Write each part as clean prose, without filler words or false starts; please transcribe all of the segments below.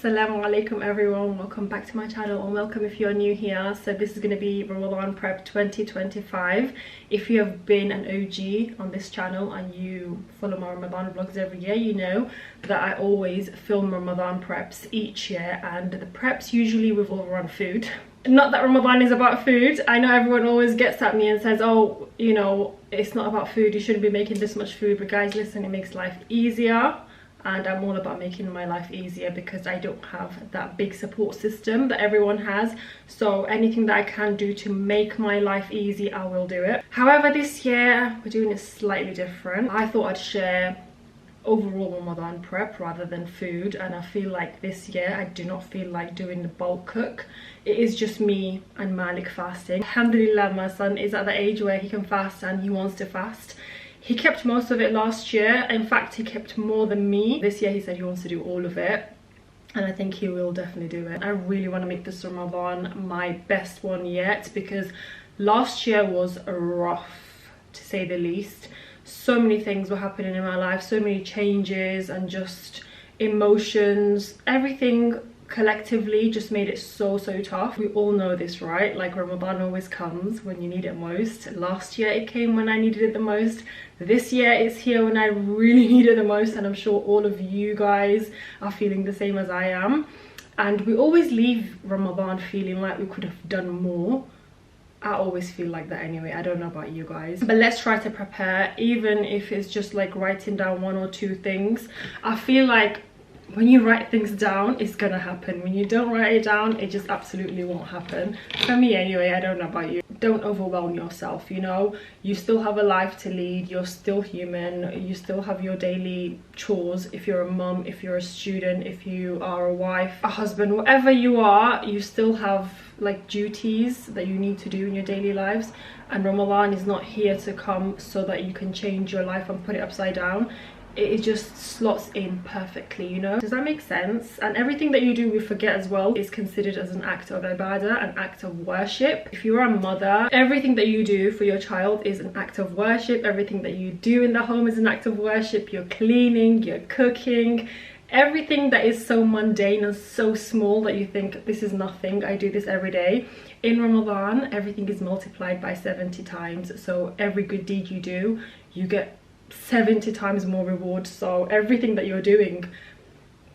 Assalamu alaikum everyone, welcome back to my channel and welcome if you're new here. So this is going to be Ramadan Prep 2025. If you have been an OG on this channel and you follow my Ramadan vlogs every year, you know that I always film Ramadan preps each year, and the preps usually revolve around food. Not that Ramadan is about food. I know everyone always gets at me and says, oh, you know, it's not about food, you shouldn't be making this much food. But guys, listen, it makes life easier. And I'm all about making my life easier because I don't have that big support system that everyone has. So anything that I can do to make my life easy, I will do it. However, this year we're doing it slightly different. I thought I'd share overall Ramadan prep rather than food, and I feel like this year I do not feel like doing the bulk cook. It is just me and Malik fasting. Alhamdulillah, my son is at the age where he can fast and he wants to fast. He kept most of it last year. In fact, he kept more than me. This year he said he wants to do all of it, and I think he will definitely do it. I really want to make this Ramadan my best one yet, because last year was rough to say the least. So many things were happening in my life, so many changes and just emotions. Everything collectively just made it so tough. We all know this, right? Like, Ramadan always comes when you need it most. Last year it came when I needed it the most. This year it's here when I really need it the most, and I'm sure all of you guys are feeling the same as I am. And we always leave Ramadan feeling like we could have done more. I always feel like that anyway. I don't know about you guys, but let's try to prepare, even if it's just like writing down 1 or 2 things. I feel like when you write things down, it's gonna happen. When you don't write it down, it just absolutely won't happen. For me anyway, I don't know about you. Don't overwhelm yourself, you know? You still have a life to lead, you're still human, you still have your daily chores. If you're a mum, if you're a student, if you are a wife, a husband, whatever you are, you still have like duties that you need to do in your daily lives. And Ramadan is not here to come so that you can change your life and put it upside down. It just slots in perfectly, you know? Does that make sense? And everything that you do, we forget as well, is considered as an act of ibadah, an act of worship. If you're a mother, everything that you do for your child is an act of worship. Everything that you do in the home is an act of worship. You're cleaning, you're cooking, everything that is so mundane and so small that you think this is nothing, I do this every day. In Ramadan, everything is multiplied by 70 times. So every good deed you do, you get 70 times more reward. So everything that you're doing,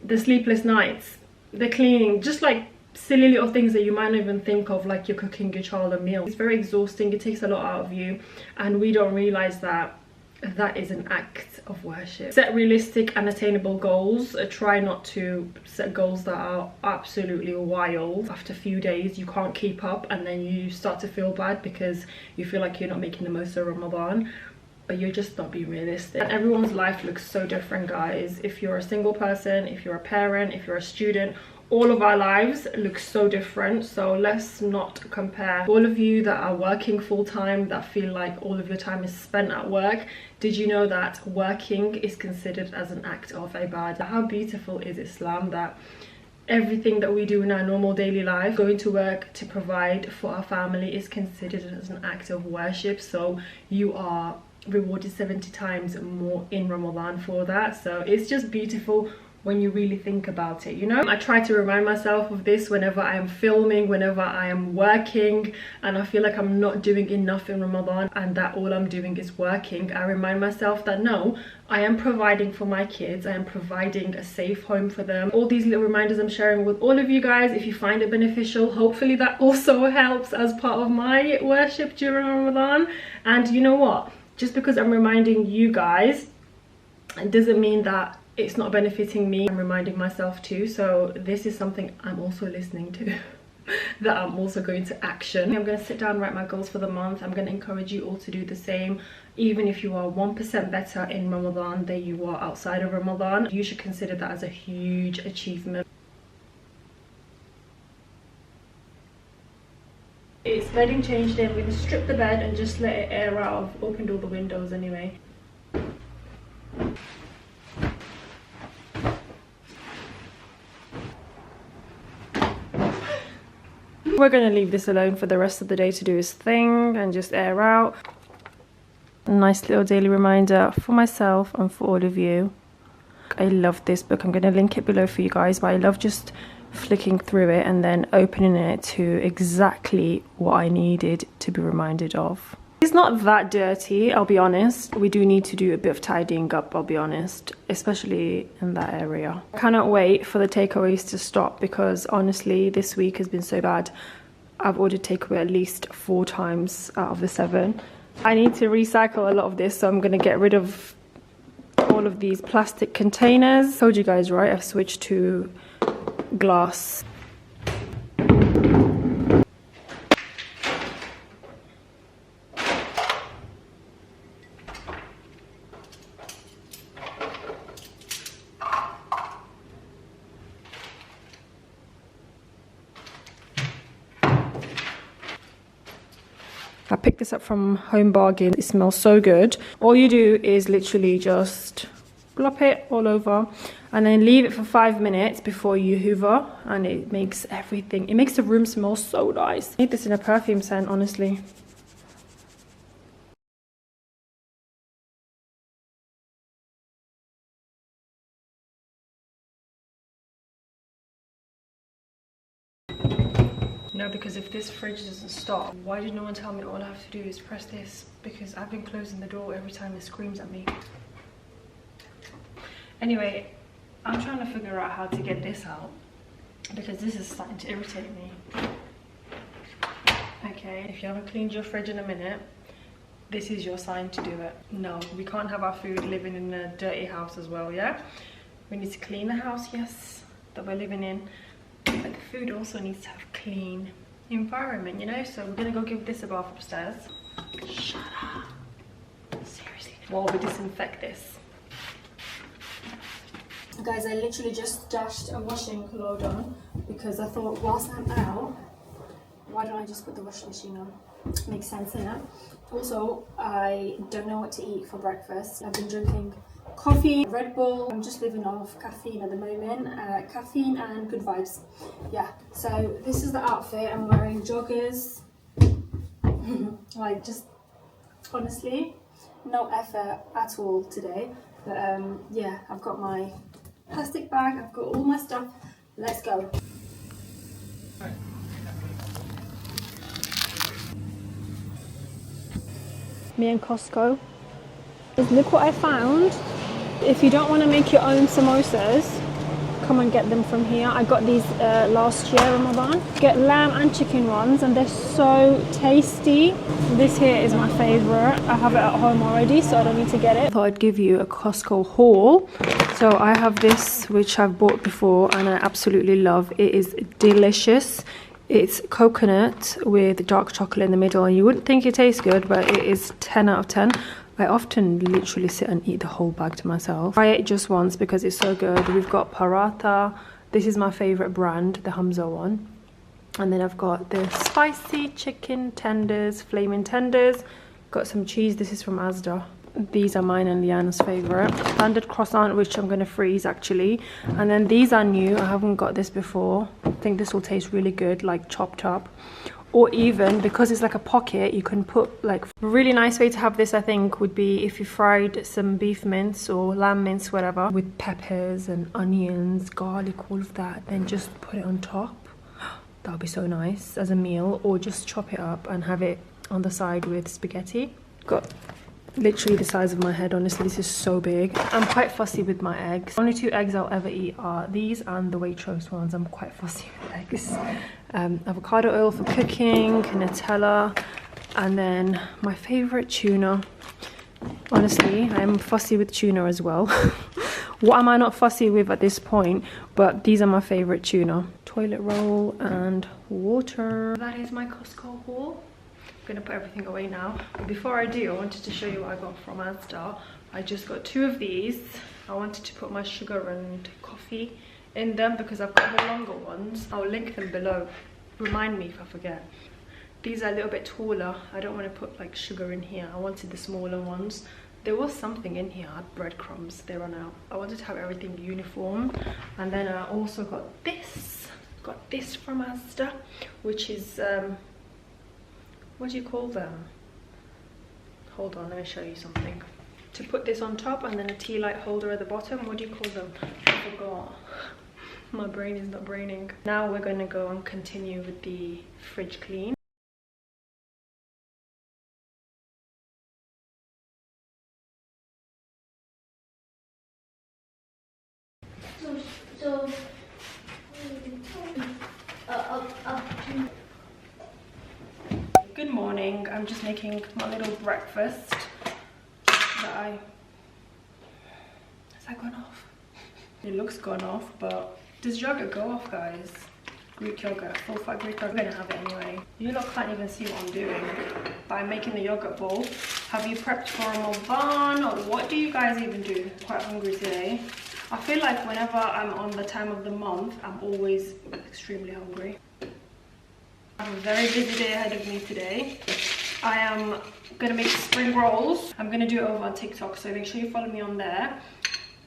the sleepless nights, the cleaning, just like silly little things that you might not even think of, like you're cooking your child a meal, it's very exhausting. It takes a lot out of you, and we don't realize that that is an act of worship. Set realistic and attainable goals. Try not to set goals that are absolutely wild. After a few days you can't keep up, and then you start to feel bad because you feel like you're not making the most of Ramadan. But you're just not being realistic. And everyone's life looks so different, guys. If you're a single person, if you're a parent, if you're a student, all of our lives look so different. So let's not compare. All of you that are working full-time, that feel like all of your time is spent at work, did you know that working is considered as an act of ibadah? How beautiful is Islam that everything that we do in our normal daily life, going to work to provide for our family, is considered as an act of worship. So you are rewarded 70 times more in Ramadan for that. So it's just beautiful when you really think about it, you know? I try to remind myself of this whenever I am filming, whenever I am working, and I feel like I'm not doing enough in Ramadan and that all I'm doing is working. I remind myself that no, I am providing for my kids, I am providing a safe home for them. All these little reminders I'm sharing with all of you guys. If you find it beneficial, hopefully that also helps as part of my worship during Ramadan. And you know what? Just because I'm reminding you guys, it doesn't mean that it's not benefiting me. I'm reminding myself too. So this is something I'm also listening to, that I'm also going to action. I'm going to sit down and write my goals for the month. I'm going to encourage you all to do the same. Even if you are 1% better in Ramadan than you are outside of Ramadan, you should consider that as a huge achievement. It's bedding changed in. We're going to strip the bed and just let it air out. I've opened all the windows anyway. We're going to leave this alone for the rest of the day to do its thing and just air out. A nice little daily reminder for myself and for all of you. I love this book. I'm going to link it below for you guys, but I love just flicking through it and then opening it to exactly what I needed to be reminded of. It's not that dirty, I'll be honest. We do need to do a bit of tidying up, I'll be honest, especially in that area. I cannot wait for the takeaways to stop because honestly, this week has been so bad. I've ordered takeaway at least 4 times out of the 7. I need to recycle a lot of this, so I'm going to get rid of all of these plastic containers. Told you guys, right? I've switched to glass. I picked this up from Home Bargain. It smells so good. All you do is literally just glop it all over and then leave it for 5 minutes before you hoover, and it makes everything, it makes the room smell so nice. I need this in a perfume scent, honestly. No, because if this fridge doesn't stop, why did no one tell me all I have to do is press this? Because I've been closing the door every time it screams at me. Anyway, I'm trying to figure out how to get this out because this is starting to irritate me. Okay, if you haven't cleaned your fridge in a minute, this is your sign to do it. No, we can't have our food living in a dirty house as well, yeah? We need to clean the house, yes, that we're living in. But the food also needs to have clean environment, you know? So we're gonna go give this a bath upstairs. Shut up. Seriously. While we disinfect this. Guys, I literally just dashed a washing load on because I thought whilst I'm out, why don't I just put the washing machine on? Makes sense, innit? Also, I don't know what to eat for breakfast. I've been drinking coffee, Red Bull. I'm just living off caffeine at the moment. Caffeine and good vibes. Yeah, so this is the outfit. I'm wearing joggers. Like, just honestly, no effort at all today. But yeah, I've got my plastic bag. I've got all my stuff. Let's go. Me and Costco. Look what I found. If you don't want to make your own samosas, come and get them from here. I got these last year, Ramadan. Get lamb and chicken ones and they're so tasty. This here is my favorite. I have it at home already, so I don't need to get it. I thought I'd give you a Costco haul. So I have this, which I've bought before and I absolutely love. It is delicious. It's coconut with dark chocolate in the middle, and you wouldn't think it tastes good, but it is 10 out of 10. I often literally sit and eat the whole bag to myself. Try it just once because it's so good. We've got paratha. This is my favorite brand, the Hamza one. And then I've got the spicy chicken tenders, flaming tenders. Got some cheese. This is from Asda. These are mine and Leanna's favorite. Standard croissant, which I'm going to freeze actually. And then these are new. I haven't got this before. I think this will taste really good, like chopped up. Or even, because it's like a pocket, you can put like... A really nice way to have this, I think, would be if you fried some beef mince or lamb mince, whatever, with peppers and onions, garlic, all of that, then just put it on top. That would be so nice as a meal. Or just chop it up and have it on the side with spaghetti. Got literally the size of my head, honestly. This is so big. I'm quite fussy with my eggs. Only 2 eggs I'll ever eat are these and the Waitrose ones. I'm quite fussy with eggs. Avocado oil for cooking, Nutella, and then my favorite tuna. Honestly, I'm fussy with tuna as well. What am I not fussy with at this point? But these are my favorite tuna. Toilet roll and water. That is my Costco haul. I'm gonna put everything away now. But before I do, I wanted to show you what I got from Asda. I just got 2 of these. I wanted to put my sugar and coffee in them because I've got the longer ones. I'll link them below. Remind me if I forget. These are a little bit taller. I don't want to put like sugar in here. I wanted the smaller ones. There was something in here. I had breadcrumbs. They run out. I wanted to have everything uniform. And then I also got this. Got this from Asda, which is what do you call them? Hold on, let me show you something. to put this on top, and then a tea light holder at the bottom. What do you call them? I forgot. My brain is not braining. Now we're going to go and continue with the fridge clean. Good morning. I'm just making my little breakfast that has that gone off? It looks gone off, but does yogurt go off, guys? Greek yogurt, full fat Greek yogurt. I'm gonna have it anyway. You lot can't even see what I'm doing, but I'm making the yogurt bowl. Have you prepped for Ramadan, or what do you guys even do? I'm quite hungry today. I feel like whenever I'm on the time of the month, I'm always extremely hungry. I have a very busy day ahead of me today. I am gonna make spring rolls. I'm gonna do it over on TikTok, so make sure you follow me on there.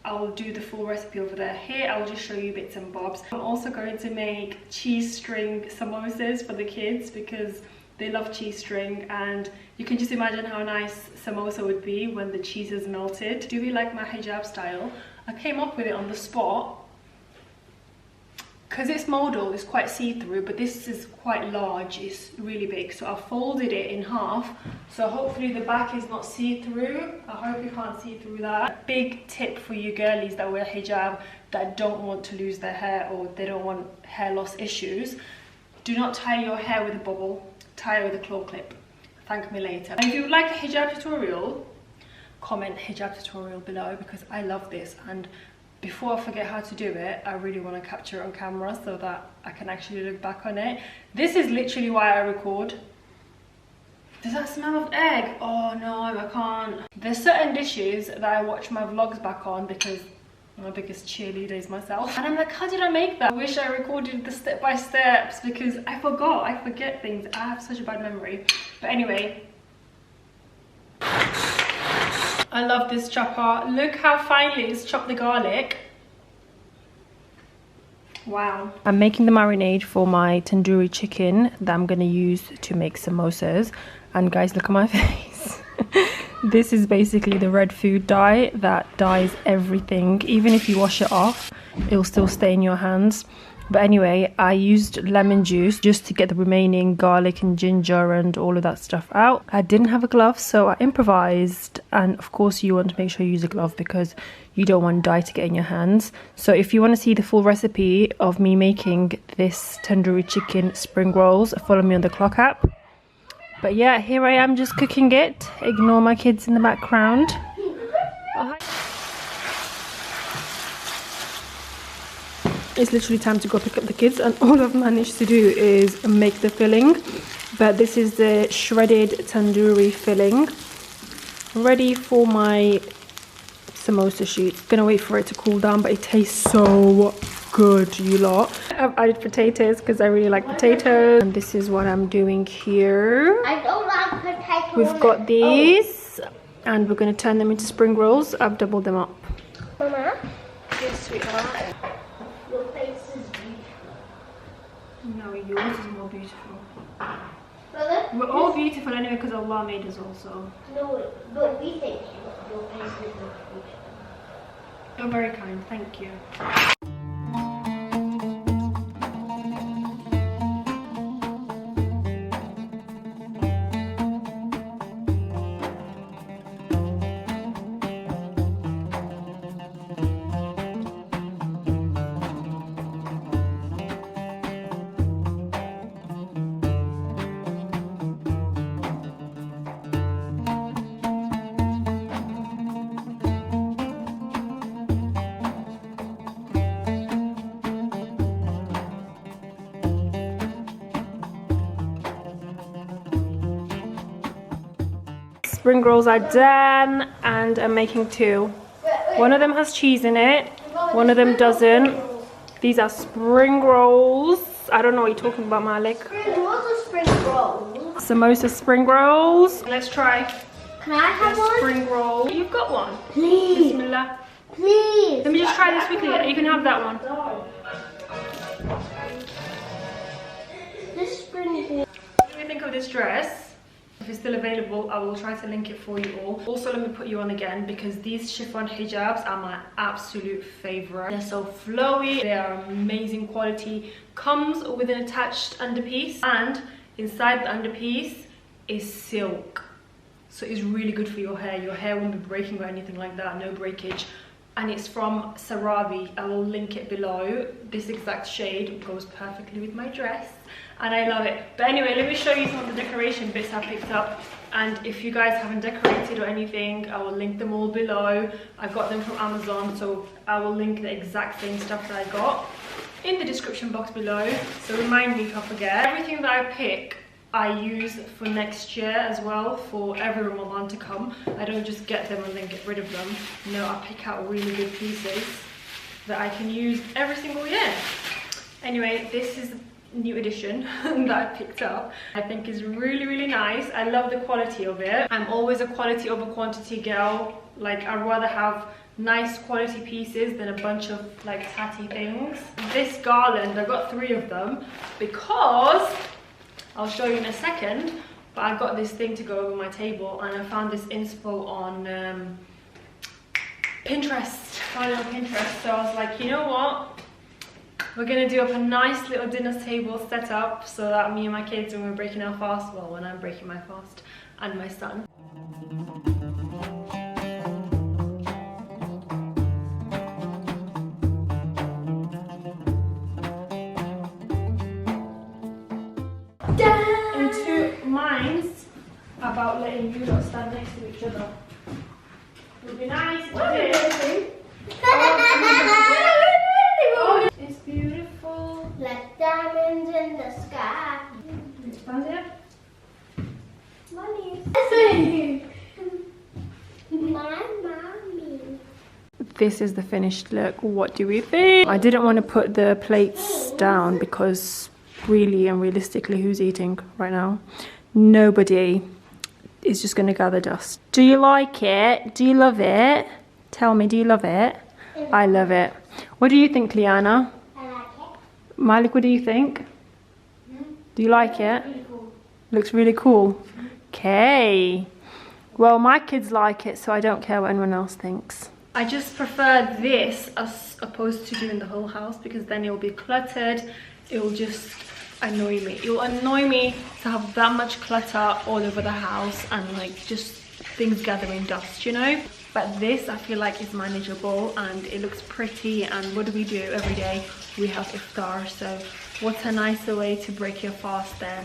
I'll do the full recipe over there. Here I'll just show you bits and bobs. I'm also going to make cheese string samosas for the kids because they love cheese string, and you can just imagine how nice samosa would be when the cheese is melted. Do we like my hijab style? I came up with it on the spot because it's modal, it's quite see-through, but this is quite large, it's really big, so I folded it in half, so hopefully the back is not see-through. I hope you can't see through that. Big tip for you girlies that wear hijab that don't want to lose their hair, or they don't want hair loss issues: do not tie your hair with a bubble, tie it with a claw clip. Thank me later. And if you would like a hijab tutorial, comment hijab tutorial below, because I love this, and before I forget how to do it, I really want to capture it on camera so that I can actually look back on it. This is literally why I record. Does that smell of egg? Oh no, I can't. There's certain dishes that I watch my vlogs back on because I'm my biggest cheerleader is myself. And I'm like, how did I make that? I wish I recorded the step-by-steps because I forget things. I have such a bad memory. But anyway, I love this chopper. Look how finely it's chopped the garlic. Wow. I'm making the marinade for my tandoori chicken that I'm going to use to make samosas. And guys, look at my face. This is basically the red food dye that dyes everything. Even if you wash it off, it'll still stay in your hands. But anyway, I used lemon juice just to get the remaining garlic and ginger and all of that stuff out. I didn't have a glove, so I improvised. And of course you want to make sure you use a glove because you don't want dye to get in your hands. So if you want to see the full recipe of me making this tandoori chicken spring rolls, follow me on the Clock app. But yeah, here I am just cooking it. Ignore my kids in the background. Oh, hi. It's literally time to go pick up the kids, and all I've managed to do is make the filling. But this is the shredded tandoori filling, ready for my samosa sheet. Gonna wait for it to cool down, but it tastes so good, you lot. I've added potatoes because I really like potatoes, and this is what I'm doing here. I don't like potatoes. We've got these, and we're gonna turn them into spring rolls. I've doubled them up. Mama? Yes, sweetheart. Your face is beautiful. No, yours is more beautiful. Brother? We're all beautiful anyway because Allah made us also. No, but we think your face is more beautiful. You're very kind, thank you. Spring rolls are done, and I'm making two. One of them has cheese in it, one of them doesn't. These are spring rolls. I don't know what you're talking about, Malik. What's a spring roll? Samosa spring rolls. Let's try. Can I have one? Spring roll. You've got one. Please. Bismillah. Please. Let me just try this quickly. You can have that one. This spring roll. What do you think of this dress? if it's still available, I will try to link it for you all. Also, let me put you on again, because these chiffon hijabs are my absolute favorite. They're so flowy, they are amazing quality. Comes with an attached underpiece, and inside the underpiece is silk, so it's really good for your hair. Your hair won't be breaking or anything like that, no breakage. And it's from Sarabi. I will link it below. This exact shade goes perfectly with my dress and I love it. But anyway, let me show you some of the decoration bits I picked up, and if you guys haven't decorated or anything, I will link them all below. I got them from Amazon, so I will link the exact same stuff that I got in the description box below, so remind me if I forget. Everything that I pick I use for next year as well, for every Ramadan to come. I don't just get them and then get rid of them. No, I pick out really good pieces that I can use every single year. Anyway, this is a new edition that I picked up. I think is really nice. I love the quality of it. I'm always a quality over quantity girl. Like, I'd rather have nice quality pieces than a bunch of like tatty things. This garland, I got 3 of them because I'll show you in a second, but I got this thing to go over my table, and I found this inspo on Pinterest. Found it on Pinterest, so I was like, you know what? We're gonna do up a nice little dinner table setup so that me and my kids, when we're breaking our fast, well, when I'm breaking my fast, and my son. Into minds about letting you lot stand next to each other. It would be nice if you did. Oh, it's beautiful. Like diamonds in the sky. Stand here. Mommy. My mommy. This is the finished look. What do we think? I didn't want to put the plates down because really and realistically, who's eating right now? Nobody. Is just going to gather dust. Do you like it? Do you love it? Tell me, do you love it? I love it. What do you think, Liana? I like it. Malik, what do you think? Do you like it? Really cool. Looks really cool. Okay. Well, my kids like it, so I don't care what anyone else thinks. I just prefer this as opposed to doing the whole house, because then it will be cluttered. It will just annoy me. It will annoy me to have that much clutter all over the house and like just things gathering dust, you know. But this, I feel like, is manageable and it looks pretty. And what do we do every day? We have iftar, so what's a nicer way to break your fast than